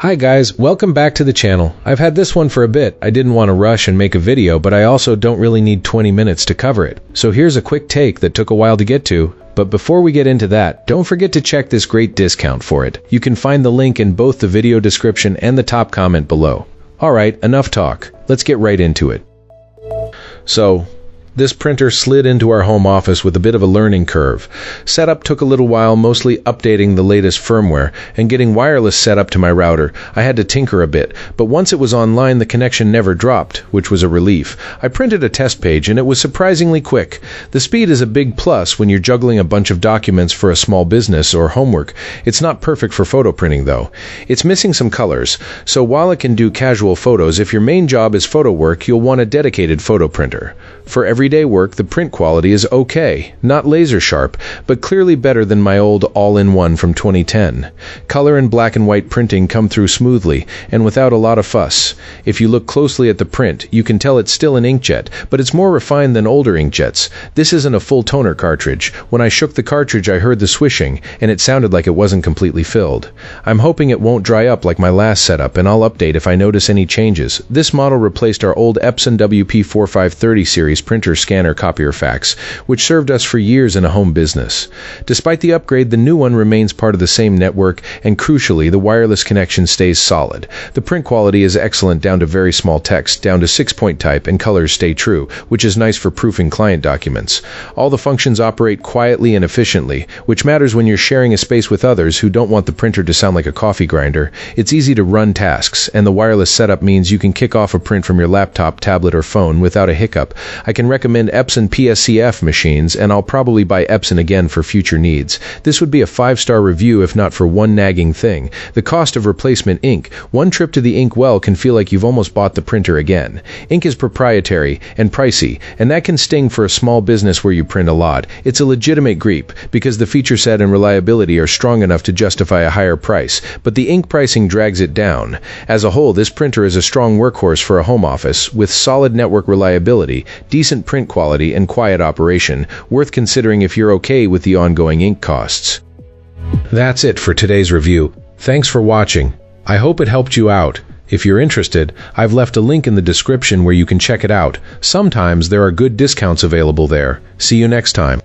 Hi guys, welcome back to the channel. I've had this one for a bit. I didn't want to rush and make a video, but I also don't really need 20 minutes to cover it. So here's a quick take that took a while to get to. But before we get into that, don't forget to check this great discount for it. You can find the link in both the video description and the top comment below. Alright, enough talk. Let's get right into it. So, this printer slid into our home office with a bit of a learning curve. Setup took a little while, mostly updating the latest firmware and getting wireless set up to my router. I had to tinker a bit, but once it was online, the connection never dropped, which was a relief. I printed a test page and it was surprisingly quick. The speed is a big plus when you're juggling a bunch of documents for a small business or homework. It's not perfect for photo printing though. It's missing some colors, so while it can do casual photos, if your main job is photo work, you'll want a dedicated photo printer. For everyday work, the print quality is okay, not laser sharp, but clearly better than my old all-in-one from 2010. Color and black and white printing come through smoothly and without a lot of fuss. If you look closely at the print, you can tell it's still an inkjet, but it's more refined than older inkjets. This isn't a full toner cartridge. When I shook the cartridge, I heard the swishing, and it sounded like it wasn't completely filled. I'm hoping it won't dry up like my last setup, and I'll update if I notice any changes. This model replaced our old Epson WP4530 series printer scanner copier fax, which served us for years in a home business. Despite the upgrade, the new one remains part of the same network, and crucially, the wireless connection stays solid. The print quality is excellent down to very small text, down to 6-point type, and colors stay true, which is nice for proofing client documents. All the functions operate quietly and efficiently, which matters when you're sharing a space with others who don't want the printer to sound like a coffee grinder. It's easy to run tasks, and the wireless setup means you can kick off a print from your laptop, tablet, or phone without a hiccup. I can recommend Epson PSCF machines, and I'll probably buy Epson again for future needs. This would be a 5-star review if not for one nagging thing: the cost of replacement ink. One trip to the ink well can feel like you've almost bought the printer again. Ink is proprietary and pricey, and that can sting for a small business where you print a lot. It's a legitimate gripe, because the feature set and reliability are strong enough to justify a higher price, but the ink pricing drags it down. As a whole, this printer is a strong workhorse for a home office, with solid network reliability, decent print quality, and quiet operation, worth considering if you're okay with the ongoing ink costs. That's it for today's review. Thanks for watching. I hope it helped you out. If you're interested, I've left a link in the description where you can check it out. Sometimes there are good discounts available there. See you next time.